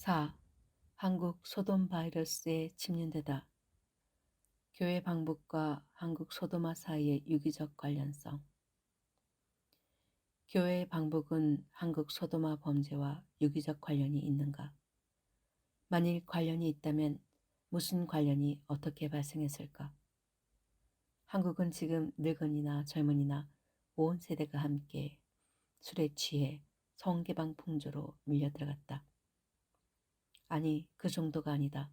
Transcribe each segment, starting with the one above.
4. 한국 소돔 바이러스에 침륜되다. 교회 방북과 한국 소도마 사이의 유기적 관련성. 교회의 방북은 한국 소도마 범죄와 유기적 관련이 있는가? 만일 관련이 있다면 무슨 관련이 어떻게 발생했을까? 한국은 지금 늙은이나 젊은이나 온 세대가 함께 술에 취해 성개방 풍조로 밀려들어갔다. 아니, 그 정도가 아니다.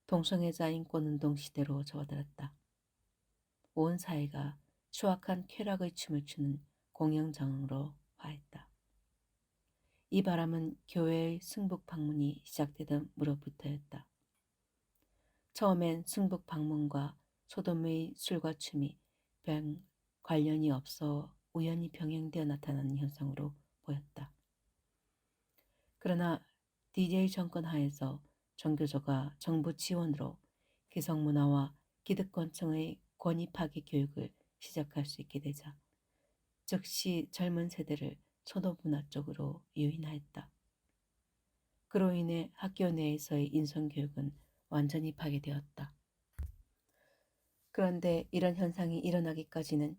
동성애자 인권운동 시대로 접어들었다. 온 사회가 추악한 쾌락의 춤을 추는 공영장으로 화했다. 이 바람은 교회의 승북 방문이 시작되던 무렵부터였다. 처음엔 승북 방문과 소돔의 술과 춤이 별 관련이 없어 우연히 병행되어 나타나는 현상으로 보였다. 그러나 DJ 정권 하에서 정교조가 정부 지원으로 기성문화와 기득권층의 권위 파기 교육을 시작할 수 있게 되자 즉시 젊은 세대를 소도문화 쪽으로 유인하였다. 그로 인해 학교 내에서의 인성교육은 완전히 파괴되었다. 그런데 이런 현상이 일어나기까지는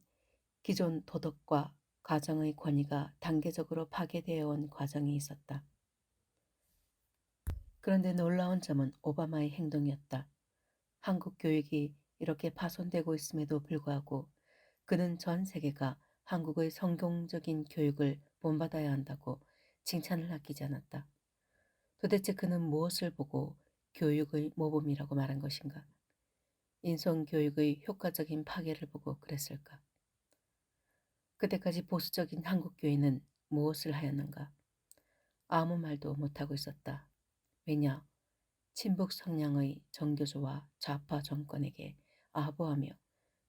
기존 도덕과 가정의 권위가 단계적으로 파괴되어 온 과정이 있었다. 그런데 놀라운 점은 오바마의 행동이었다. 한국 교육이 이렇게 파손되고 있음에도 불구하고 그는 전 세계가 한국의 성공적인 교육을 본받아야 한다고 칭찬을 아끼지 않았다. 도대체 그는 무엇을 보고 교육의 모범이라고 말한 것인가? 인성교육의 효과적인 파괴를 보고 그랬을까? 그때까지 보수적인 한국 교회는 무엇을 하였는가? 아무 말도 못하고 있었다. 왜냐? 친북 성향의 정교조와 좌파 정권에게 아부하며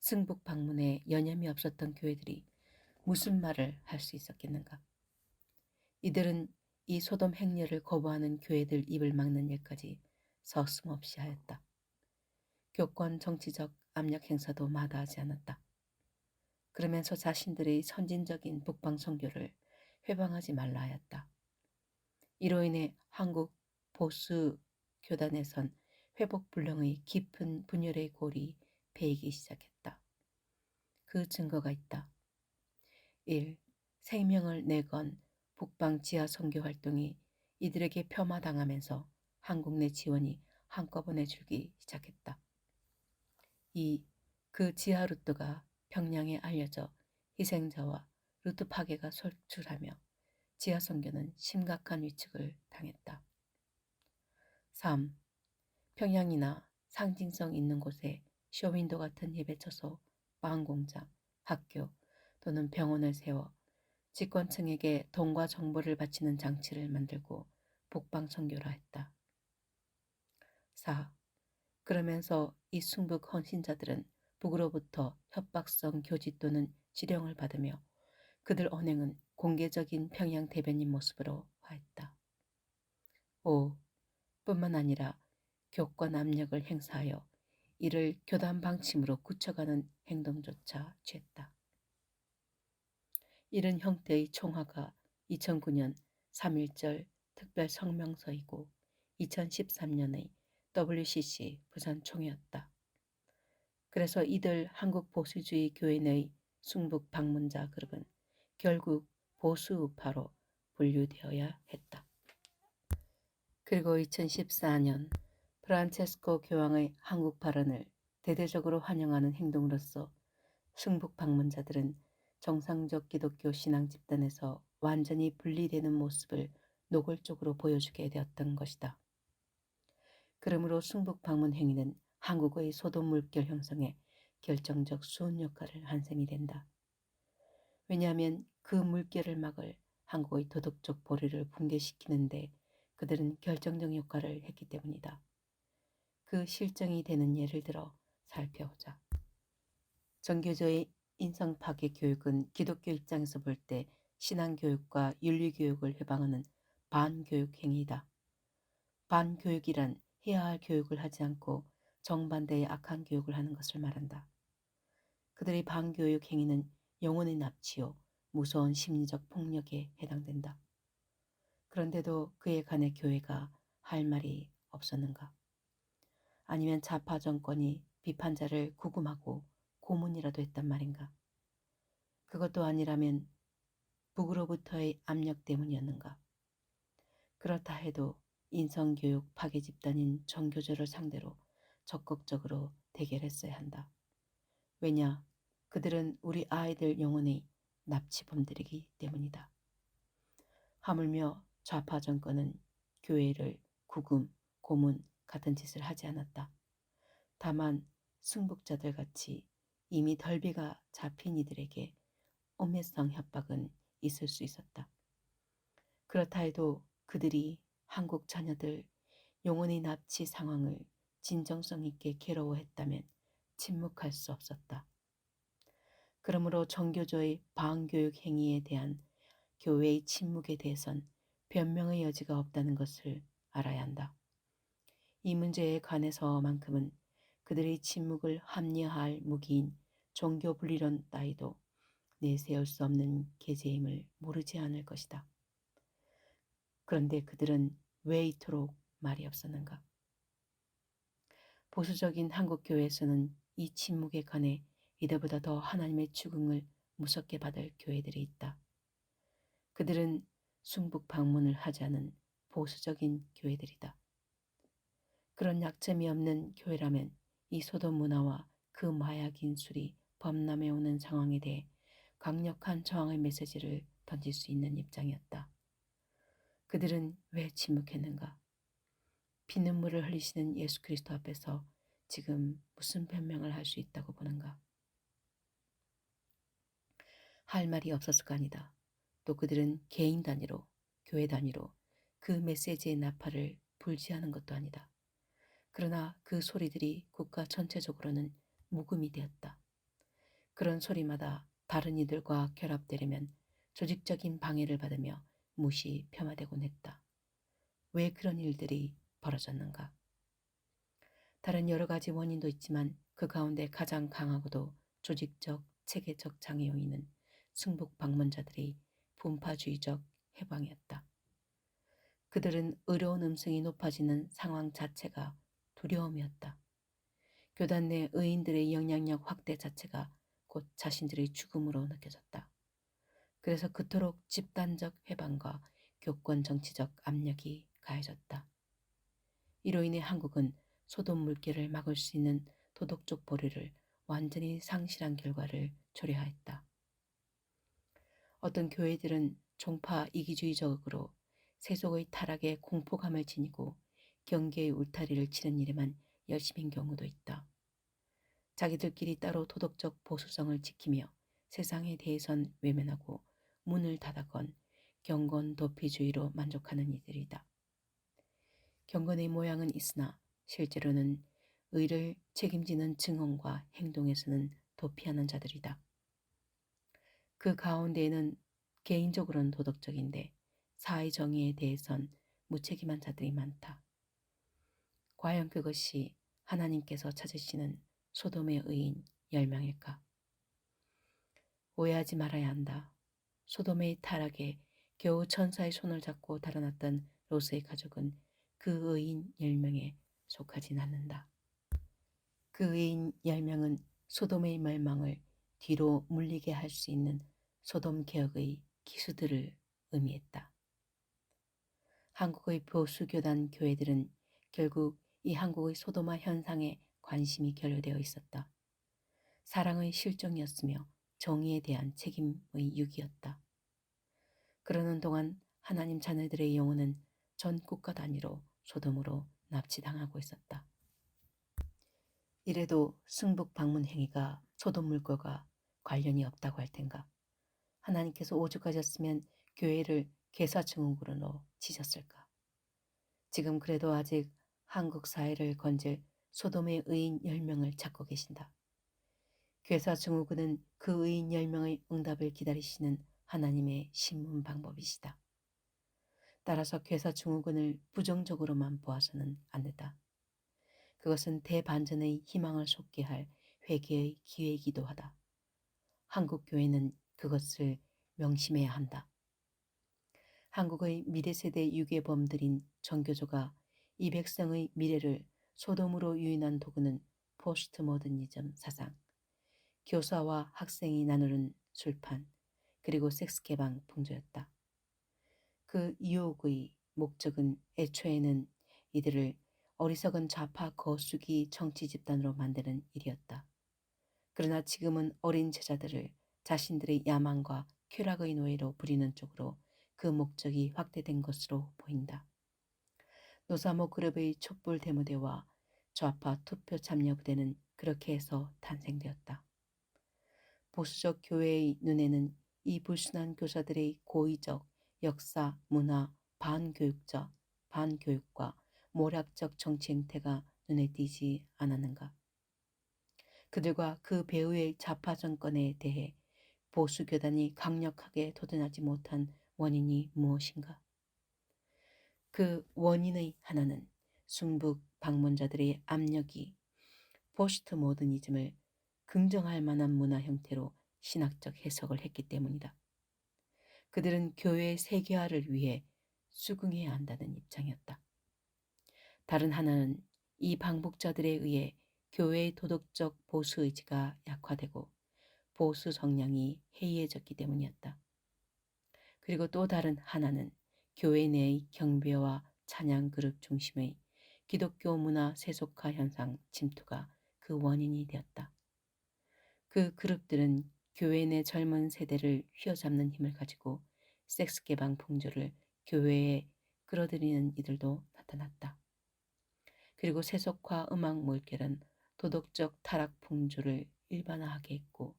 승북 방문에 여념이 없었던 교회들이 무슨 말을 할 수 있었겠는가? 이들은 이 소돔 행렬을 거부하는 교회들 입을 막는 일까지 서슴없이 하였다. 교권 정치적 압력 행사도 마다하지 않았다. 그러면서 자신들의 선진적인 북방 선교를 회방하지 말라 하였다. 이로 인해 한국 보수 교단에선 회복불능의 깊은 분열의 골이 베이기 시작했다. 그 증거가 있다. 1. 생명을 내건 북방 지하 선교 활동이 이들에게 폄하당하면서 한국 내 지원이 한꺼번에 줄기 시작했다. 2. 그 지하 루트가 평양에 알려져 희생자와 루트 파괴가 속출하며 지하 선교는 심각한 위축을 당했다. 3. 평양이나 상징성 있는 곳에 쇼윈도 같은 예배처소, 빵공장, 학교 또는 병원을 세워 집권층에게 돈과 정보를 바치는 장치를 만들고 북방 선교를 했다. 4. 그러면서 이 순북 헌신자들은 북으로부터 협박성 교지 또는 지령을 받으며 그들 언행은 공개적인 평양 대변인 모습으로 화했다. 5. 뿐만 아니라 교권 압력을 행사하여 이를 교단 방침으로 굳혀가는 행동조차 취했다. 이런 형태의 총화가 2009년 3.1절 특별 성명서이고 2013년의 WCC 부산총회였다. 그래서 이들 한국 보수주의 교회 내의 순북 방문자 그룹은 결국 보수우파로 분류되어야 했다. 그리고 2014년 프란체스코 교황의 한국 발언을 대대적으로 환영하는 행동으로서 순북 방문자들은 정상적 기독교 신앙 집단에서 완전히 분리되는 모습을 노골적으로 보여주게 되었던 것이다. 그러므로 순북 방문 행위는 한국의 소돔 물결 형성에 결정적 수은 역할을 한 셈이 된다. 왜냐하면 그 물결을 막을 한국의 도덕적 보리를 붕괴시키는데 그들은 결정적 역할을 했기 때문이다. 그 실정이 되는 예를 들어 살펴보자. 정교조의 인성파괴 교육은 기독교 입장에서 볼 때 신앙교육과 윤리교육을 해방하는 반교육 행위이다. 반교육이란 해야 할 교육을 하지 않고 정반대의 악한 교육을 하는 것을 말한다. 그들의 반교육 행위는 영혼의 납치요 무서운 심리적 폭력에 해당된다. 그런데도 그에 관해 교회가 할 말이 없었는가? 아니면 좌파 정권이 비판자를 구금하고 고문이라도 했단 말인가? 그것도 아니라면 북으로부터의 압력 때문이었는가? 그렇다 해도 인성교육 파괴 집단인 정교조를 상대로 적극적으로 대결했어야 한다. 왜냐? 그들은 우리 아이들 영혼의 납치범들이기 때문이다. 하물며 좌파 정권은 교회를 구금, 고문 같은 짓을 하지 않았다. 다만 승복자들 같이 이미 덜비가 잡힌 이들에게 엄해성 협박은 있을 수 있었다. 그렇다 해도 그들이 한국 자녀들 영혼의 납치 상황을 진정성 있게 괴로워했다면 침묵할 수 없었다. 그러므로 정교조의 방교육 행위에 대한 교회의 침묵에 대해선 변명의 여지가 없다는 것을 알아야 한다. 이 문제에 관해서만큼은 그들의 침묵을 합리화할 무기인 종교 분리론 따위도 내세울 수 없는 계제임을 모르지 않을 것이다. 그런데 그들은 왜 이토록 말이 없었는가? 보수적인 한국 교회에서는 이 침묵에 관해 이들보다 더 하나님의 추궁을 무섭게 받을 교회들이 있다. 그들은 순북 방문을 하지 않은 보수적인 교회들이다. 그런 약점이 없는 교회라면 이 소돔 문화와 그 마약 인술이 범람해 오는 상황에 대해 강력한 저항의 메시지를 던질 수 있는 입장이었다. 그들은 왜 침묵했는가? 피눈물을 흘리시는 예수 그리스도 앞에서 지금 무슨 변명을 할 수 있다고 보는가? 할 말이 없었을까 아니다. 또 그들은 개인 단위로, 교회 단위로 그 메시지의 나팔을 불지하는 것도 아니다. 그러나 그 소리들이 국가 전체적으로는 묵음이 되었다. 그런 소리마다 다른 이들과 결합되려면 조직적인 방해를 받으며 무시 폄하되곤 했다. 왜 그런 일들이 벌어졌는가? 다른 여러 가지 원인도 있지만 그 가운데 가장 강하고도 조직적, 체계적 장애 요인은 승북 방문자들의 분파주의적 해방이었다. 그들은 의로운 음성이 높아지는 상황 자체가 두려움이었다. 교단 내 의인들의 영향력 확대 자체가 곧 자신들의 죽음으로 느껴졌다. 그래서 그토록 집단적 해방과 교권 정치적 압력이 가해졌다. 이로 인해 한국은 소돔 물결을 막을 수 있는 도덕적 보류를 완전히 상실한 결과를 초래하였다. 어떤 교회들은 종파 이기주의적으로 세속의 타락에 공포감을 지니고 경계의 울타리를 치는 일에만 열심인 경우도 있다. 자기들끼리 따로 도덕적 보수성을 지키며 세상에 대해선 외면하고 문을 닫아건 경건 도피주의로 만족하는 이들이다. 경건의 모양은 있으나 실제로는 의를 책임지는 증언과 행동에서는 도피하는 자들이다. 그 가운데에는 개인적으로는 도덕적인데 사회 정의에 대해선 무책임한 자들이 많다. 과연 그것이 하나님께서 찾으시는 소돔의 의인 10명일까? 오해하지 말아야 한다. 소돔의 타락에 겨우 천사의 손을 잡고 달아났던 롯의 가족은 그 의인 10명에 속하진 않는다. 그 의인 10명은 소돔의 멸망을 뒤로 물리게 할 수 있는 소돔 개혁의 기수들을 의미했다. 한국의 보수교단 교회들은 결국 이 한국의 소돔화 현상에 관심이 결여되어 있었다. 사랑의 실종이었으며 정의에 대한 책임의 유기였다. 그러는 동안 하나님 자녀들의 영혼은 전 국가 단위로 소돔으로 납치당하고 있었다. 이래도 승북 방문 행위가 소돔 물결과 관련이 없다고 할 텐가? 하나님께서 오죽하셨으면 교회를 개사증후군으로 치셨을까? 지금 그래도 아직 한국 사회를 건질 소돔의 의인 10명을 찾고 계신다. 괴사증후군은 그 의인 10명의 응답을 기다리시는 하나님의 신문 방법이시다. 따라서 괴사증후군을 부정적으로만 보아서는 안 된다. 그것은 대반전의 희망을 솟게 할 회개의 기회이기도 하다. 한국 교회는 그것을 명심해야 한다. 한국의 미래세대 유괴범들인 정교조가 이 백성의 미래를 소돔으로 유인한 도구는 포스트 모더니즘 사상, 교사와 학생이 나누는 술판, 그리고 섹스 개방 풍조였다. 그 유혹의 목적은 애초에는 이들을 어리석은 좌파 거수기 정치 집단으로 만드는 일이었다. 그러나 지금은 어린 제자들을 자신들의 야망과 쾌락의 노예로 부리는 쪽으로 그 목적이 확대된 것으로 보인다. 노사모 그룹의 촛불 데모대와 좌파 투표 참여 부대는 그렇게 해서 탄생되었다. 보수적 교회의 눈에는 이 불순한 교사들의 고의적 역사, 문화, 반교육과 모략적 정치 행태가 눈에 띄지 않았는가. 그들과 그 배후의 좌파 정권에 대해 보수 교단이 강력하게 도전하지 못한 원인이 무엇인가? 그 원인의 하나는 순북 방문자들의 압력이 포스트 모더니즘을 긍정할 만한 문화 형태로 신학적 해석을 했기 때문이다. 그들은 교회의 세계화를 위해 수긍해야 한다는 입장이었다. 다른 하나는 이 방북자들에 의해 교회의 도덕적 보수 의지가 약화되고 보수 성향이 해이해졌기 때문이었다. 그리고 또 다른 하나는 교회 내의 경배와 찬양 그룹 중심의 기독교 문화 세속화 현상 침투가 그 원인이 되었다. 그 그룹들은 교회 내 젊은 세대를 휘어잡는 힘을 가지고 섹스 개방 풍조를 교회에 끌어들이는 이들도 나타났다. 그리고 세속화 음악 물결은 도덕적 타락 풍조를 일반화하게 했고,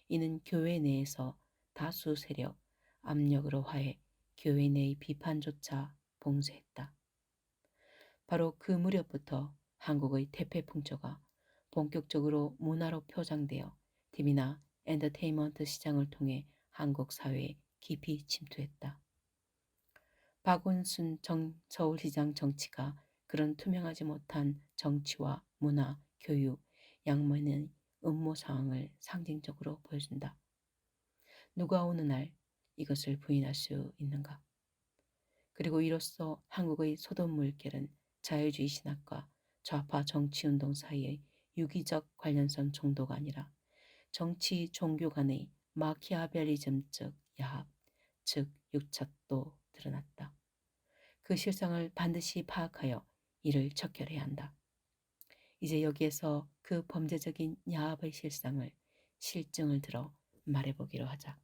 이는 교회 내에서 다수 세력 압력으로 화해 교회 내의 비판조차 봉쇄했다. 바로 그 무렵부터 한국의 퇴폐 풍조가 본격적으로 문화로 표장되어 TV나 엔터테인먼트 시장을 통해 한국 사회에 깊이 침투했다. 박원순 서울시장 정치가 그런 투명하지 못한 정치와 문화, 교육, 양면의 음모 상황을 상징적으로 보여준다. 누가 어느 날 이것을 부인할 수 있는가? 그리고 이로써 한국의 소돔 물결은 자유주의 신학과 좌파 정치운동 사이의 유기적 관련성 정도가 아니라 정치 종교 간의 마키아벨리즘적 야합, 즉 육착도 드러났다. 그 실상을 반드시 파악하여 이를 척결해야 한다. 이제 여기에서 그 범죄적인 야합의 실상을 실증을 들어 말해보기로 하자.